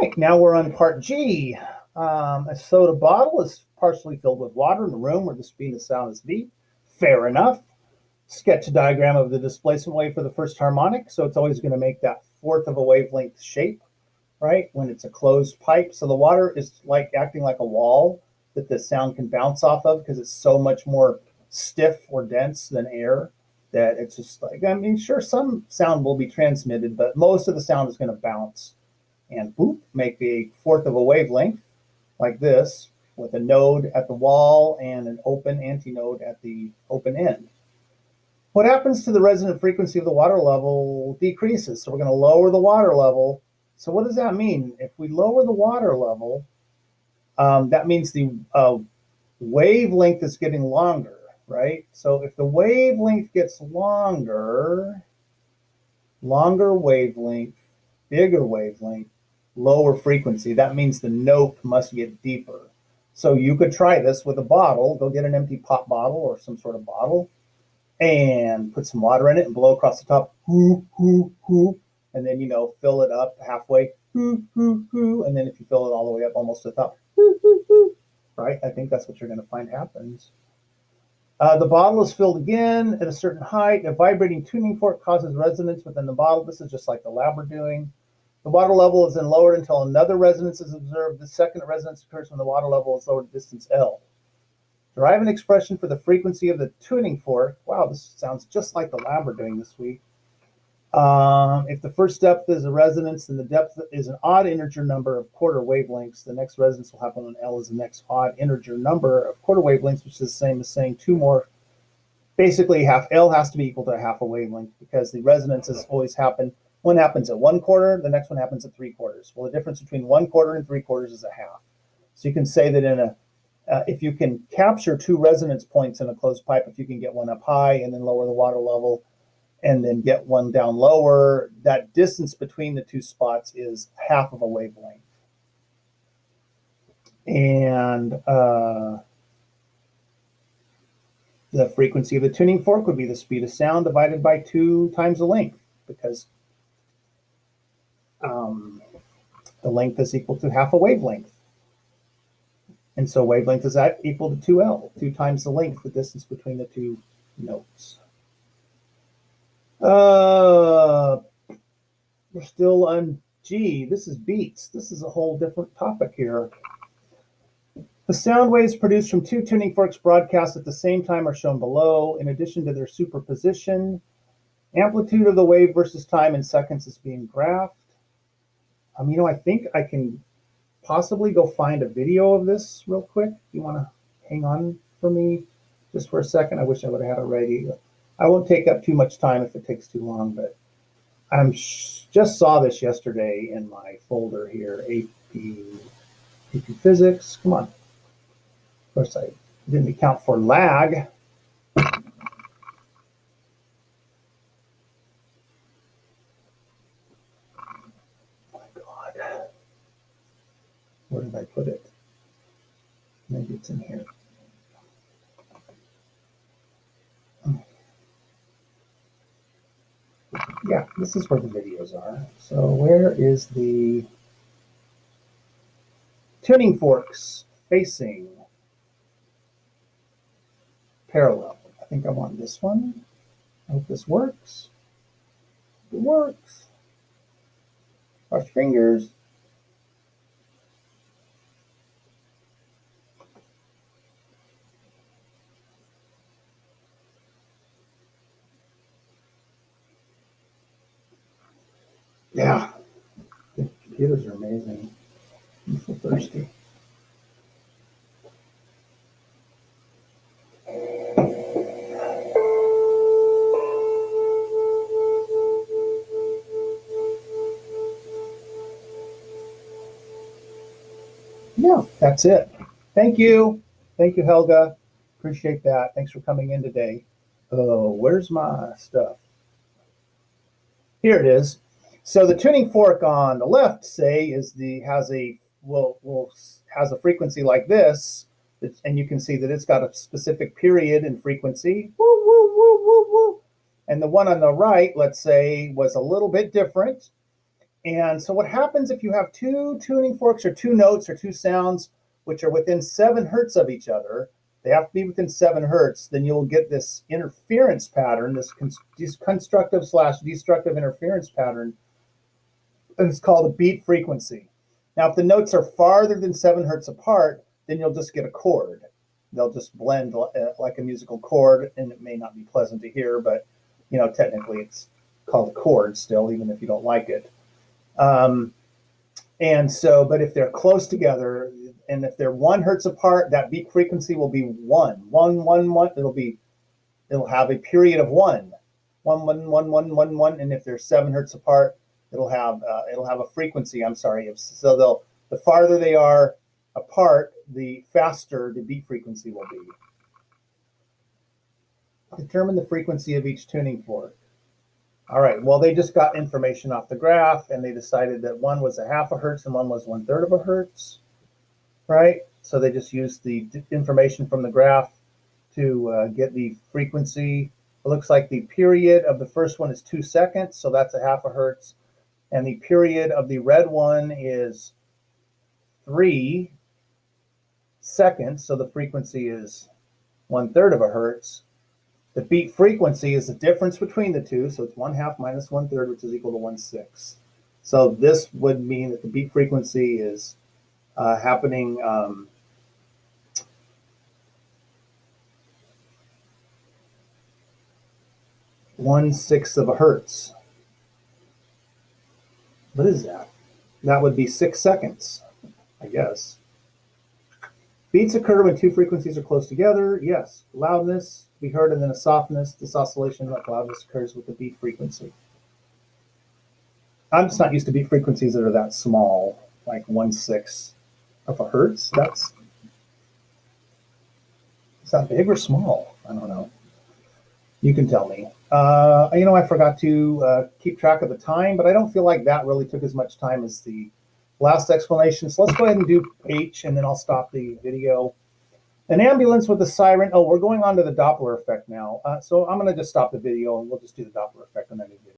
right, now we're on part G. A soda bottle is partially filled with water in the room where the speed of sound is V. Fair enough. Sketch a diagram of the displacement wave for the first harmonic. So it's always going to make that fourth of a wavelength shape, right? When it's a closed pipe. So the water is like acting like a wall that the sound can bounce off of because it's so much more stiff or dense than air that it's just like, I mean, sure, some sound will be transmitted, but most of the sound is going to bounce and boop, make a fourth of a wavelength like this with a node at the wall and an open antinode at the open end. What happens to the resonant frequency of the water level decreases. So we're going to lower the water level. So what does that mean? If we lower the water level, that means the wavelength is getting longer, right? So if the wavelength gets longer wavelength, bigger wavelength, lower frequency, that means the note must get deeper. So you could try this with a bottle. Go get an empty pop bottle or some sort of bottle and put some water in it and blow across the top, hoo, hoo, hoo, and then, fill it up halfway, hoo, hoo, hoo, and then if you fill it all the way up almost to the top, hoo, hoo, hoo, right? I think that's what you're going to find happens. The bottle is filled again at a certain height. A vibrating tuning fork causes resonance within the bottle. This is just like the lab we're doing. The water level is then lowered until another resonance is observed. The second resonance occurs when the water level is lowered to distance L. Derive an expression for the frequency of the tuning fork. Wow, this sounds just like the lab we're doing this week. If the first depth is a resonance, then the depth is an odd integer number of quarter wavelengths. The next resonance will happen when L is the next odd integer number of quarter wavelengths, which is the same as saying two more. Basically, L has to be equal to half a wavelength because the resonances always happen. One happens at 1/4, the next one happens at 3/4. Well, the difference between 1/4 and 3/4 is a half. So you can say that if you can capture two resonance points in a closed pipe, if you can get one up high and then lower the water level and then get one down lower, that distance between the two spots is half of a wavelength. And the frequency of the tuning fork would be the speed of sound divided by 2 times the length, because the length is equal to half a wavelength. And so wavelength is equal to 2L, 2 times the length, the distance between the two notes. We're still on G. This is beats. This is a whole different topic here. The sound waves produced from 2 tuning forks broadcast at the same time are shown below. In addition to their superposition, amplitude of the wave versus time in seconds is being graphed. I think I can possibly go find a video of this real quick. You want to hang on for me just for a second? I wish I would have had it ready. I won't take up too much time if it takes too long, but I just saw this yesterday in my folder here, AP Physics. Come on. Of course, I didn't account for lag. Where did I put it? Maybe it's in here. Yeah, this is where the videos are. So where is the tuning forks facing parallel? I think I want this one. I hope this works. It works. Cross fingers. Yeah, the computers are amazing. I'm so thirsty. Yeah, that's it. Thank you. Thank you, Helga. Appreciate that. Thanks for coming in today. Oh, where's my stuff? Here it is. So the tuning fork on the left, say, has a frequency like this, and you can see that it's got a specific period and frequency. Woo, woo, woo, woo, woo. And the one on the right, let's say, was a little bit different. And so what happens if you have two tuning forks or two notes or two sounds which are within 7 hertz of each other, they have to be within 7 hertz, then you'll get this interference pattern, this constructive slash destructive interference pattern, and it's called a beat frequency. Now, if the notes are farther than 7 hertz apart, then you'll just get a chord. They'll just blend like a musical chord, and it may not be pleasant to hear, but technically it's called a chord still, even if you don't like it. And so, but if they're close together, and if they're 1 hertz apart, that beat frequency will be 1, 1, 1, 1. It'll have a period of 1, 1, 1, 1, 1, 1, 1. And if they're 7 hertz apart, it'll have a frequency. I'm sorry. So the farther they are apart, the faster the beat frequency will be. Determine the frequency of each tuning fork. All right, well, they just got information off the graph, and they decided that one was 1/2 a hertz and one was 1/3 of a hertz, right? So they just used the information from the graph to get the frequency. It looks like the period of the first one is 2 seconds, so that's 1/2 a hertz. And the period of the red one is 3 seconds, so the frequency is 1/3 of a hertz. The beat frequency is the difference between the two, so it's 1/2 minus 1/3, which is equal to 1/6. So this would mean that the beat frequency is happening 1/6 of a hertz. What is that? That would be 6 seconds, I guess. Beats occur when two frequencies are close together. Yes. Loudness be heard, and then a softness. This oscillation like loudness occurs with the beat frequency. I'm just not used to beat frequencies that are that small, like 1/6 of a hertz. Is that big or small? I don't know. You can tell me. I forgot to keep track of the time, but I don't feel like that really took as much time as the last explanation. So let's go ahead and do H, and then I'll stop the video. An ambulance with a siren. Oh, we're going on to the Doppler effect now. So I'm going to just stop the video, and we'll just do the Doppler effect on that video.